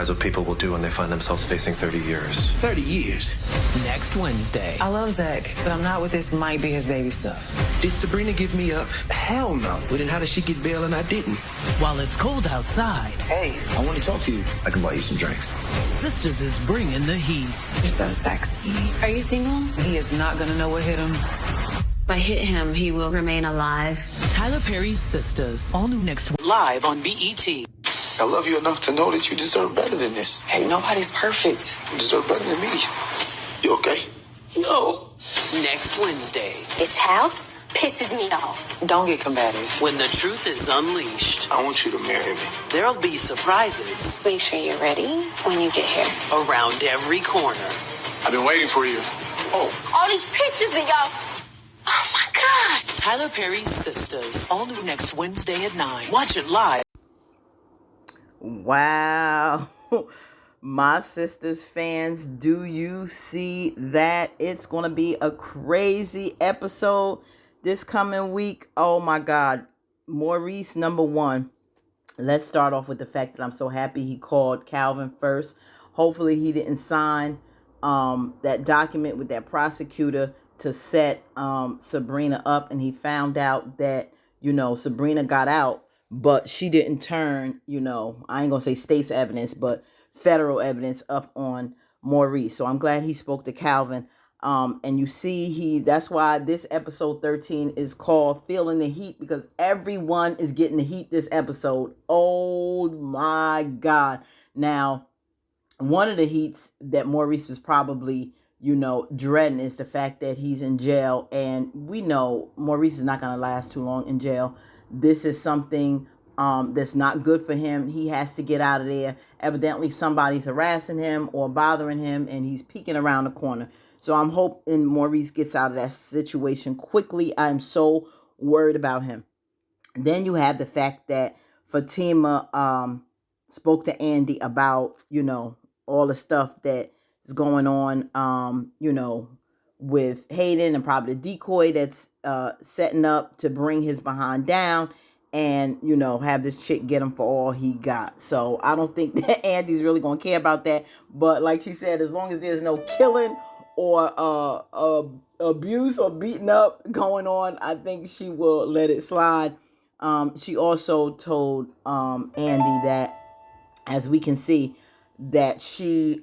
surprised what people will do when they find themselves facing 30 years. 30 years? Next Wednesday. I love Zach, but I'm not with this might be his baby stuff. Did Sabrina give me up? Hell no. But then how did she get bail and I didn't? While it's cold outside. Hey, I want to talk to you. I can buy you some drinks. Sistas is bringing the heat. You're so sexy. Are you single? He is not gonna know what hit him. If I hit him, he will remain alive. Tyler Perry's Sistas. All new next live on BET. I love you enough to know that you deserve better than this. Hey, nobody's perfect. You deserve better than me. You okay? No. Next Wednesday. This house pisses me off. Don't get combative. When the truth is unleashed. I want you to marry me. There'll be surprises. Make sure you're ready when you get here. Around every corner. I've been waiting for you. Oh. All these pictures of y'all. Oh my God. Tyler Perry's Sistas. All new next Wednesday at 9. Watch it live. Wow. My Sistas fans, do you see that? It's going to be a crazy episode this coming week. Oh my God. Maurice, number one. Let's start off with the fact that I'm so happy he called Calvin first. Hopefully he didn't sign that document with that prosecutor to set Sabrina up, and he found out that, Sabrina got out, but she didn't turn, I ain't gonna say state's evidence, but federal evidence up on Maurice. So I'm glad he spoke to Calvin. And you see, that's why this episode 13 is called Feeling the Heat, because everyone is getting the heat this episode. Oh my God. Now, one of the heats that Maurice was probably, dreading is the fact that he's in jail. And we know Maurice is not going to last too long in jail. This is something that's not good for him. He has to get out of there. Evidently, somebody's harassing him or bothering him, and he's peeking around the corner. So I'm hoping Maurice gets out of that situation quickly. I'm so worried about him. Then you have the fact that Fatima spoke to Andi about, all the stuff that is going on, with Hayden and probably the decoy that's setting up to bring his behind down and, have this chick get him for all he got. So I don't think that Andi's really going to care about that. But like she said, as long as there's no killing or abuse or beating up going on, I think she will let it slide. She also told Andi that, as we can see, that she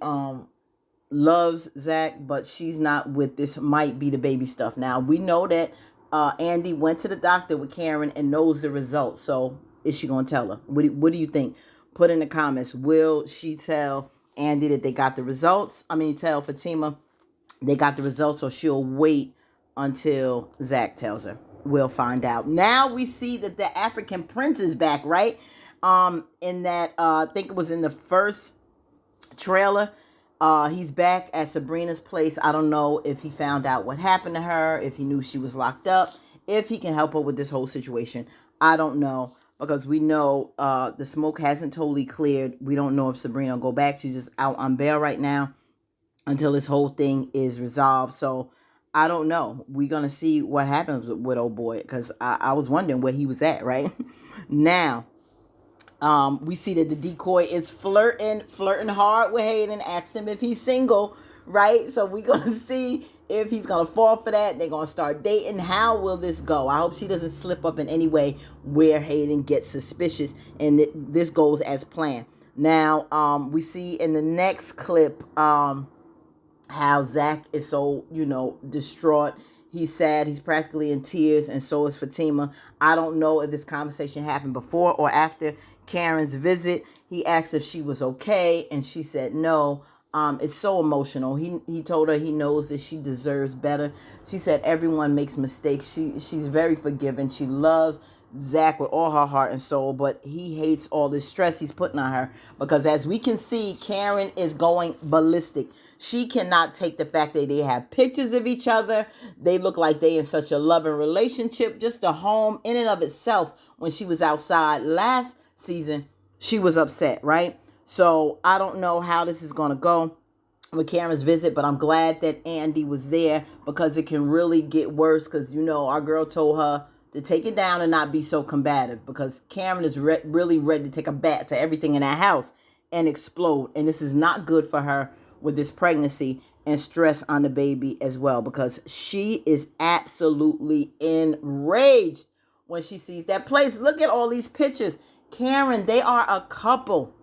loves Zach, but she's not with this might be the baby stuff. Now, we know that Andi went to the doctor with Karen and knows the results. So is she going to tell her? What do you think? Put in the comments. Will she tell Andi that they got the results? Tell Fatima they got the results, or she'll wait until Zach tells her. We'll find out. Now we see that the African prince is back, right? In that, I think it was in the first trailer. He's back at Sabrina's place. I don't know if he found out what happened to her, if he knew she was locked up, if he can help her with this whole situation. I don't know, because we know the smoke hasn't totally cleared. We don't know if Sabrina will go back. She's just out on bail right now until this whole thing is resolved. So I don't know. We're going to see what happens with old boy, because I was wondering where he was at, right? Now, we see that the decoy is flirting hard with Hayden, asked him if he's single, right? So we're going to see if he's going to fall for that. They're going to start dating. How will this go? I hope she doesn't slip up in any way where Hayden gets suspicious and this goes as planned. Now, we see in the next clip how Zach is so, distraught. He's sad. He's practically in tears, and so is Fatima. I don't know if this conversation happened before or after Karen's visit. He asked if she was okay, and she said no. It's so emotional. He told her he knows that she deserves better. She said everyone makes mistakes. She's very forgiving. She loves Zach with all her heart and soul, but he hates all this stress he's putting on her, because as we can see, Karen is going ballistic. She cannot take the fact that they have pictures of each other. They look like they in such a loving relationship. Just the home in and of itself, when she was outside last season, she was upset, right? So I don't know how this is going to go with Karen's visit, but I'm glad that Andi was there, because it can really get worse, because, our girl told her to take it down and not be so combative, because Karen is really ready to take a bat to everything in that house. and explode. And this is not good for her with this pregnancy and stress on the baby as well, because she is absolutely enraged when she sees that place. Look at all these pictures. Karen, they are a couple.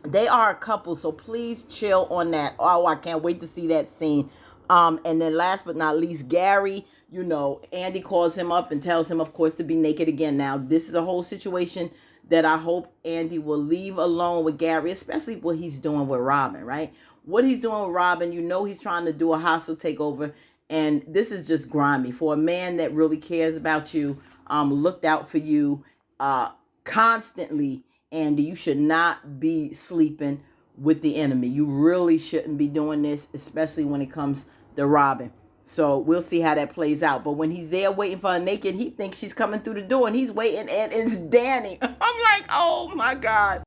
They are a couple, so please chill on that. Oh, I can't wait to see that scene. And then last but not least, Gary, Andi calls him up and tells him, of course, to be naked again. Now, this is a whole situation that I hope Andi will leave alone with Gary, especially what he's doing with Robin, right? What he's doing with Robin, he's trying to do a hostile takeover, and this is just grimy. For a man that really cares about you, looked out for you constantly, Andi, you should not be sleeping with the enemy. You really shouldn't be doing this, especially when it comes to Robin. So we'll see how that plays out. But when he's there waiting for her naked, he thinks she's coming through the door, and he's waiting, and it's Dani. I'm like, oh my God.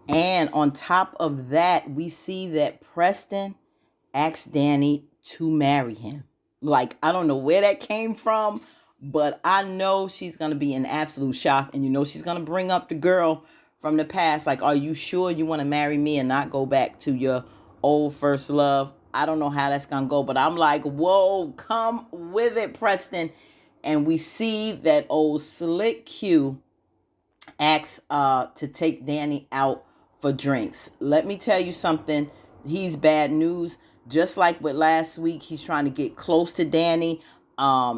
And on top of that, we see that Preston asked Dani to marry him. Like, I don't know where that came from, but I know she's going to be in absolute shock. And she's going to bring up the girl from the past. Like, are you sure you want to marry me and not go back to your old first love? I don't know how that's going to go, but I'm like, whoa, come with it, Preston. And we see that old Slick Q asks to take Dani out for drinks. Let me tell you something. He's bad news. Just like with last week, he's trying to get close to Dani.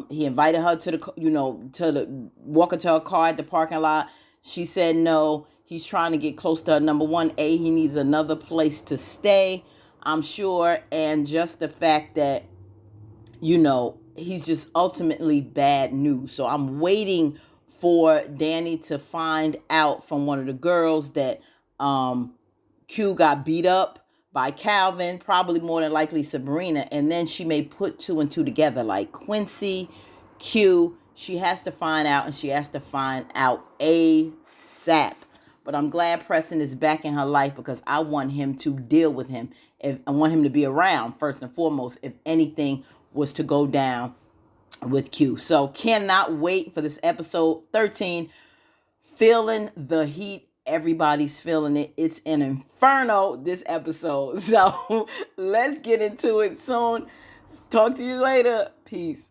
He invited her to walk into her car at the parking lot. She said no. He's trying to get close to her. Number one, he needs another place to stay, I'm sure. And just the fact that, he's just ultimately bad news. So I'm waiting for Dani to find out from one of the girls that Q got beat up by Calvin, probably more than likely Sabrina, and then she may put two and two together, like Quincy, Q. She has to find out, and she has to find out ASAP. But I'm glad Preston is back in her life, because I want him to deal with him. I want him to be around, first and foremost, if anything was to go down with Q. So cannot wait for this episode 13. Feeling the heat. Everybody's feeling it. It's an inferno, this episode. So let's get into it soon. Talk to you later. Peace.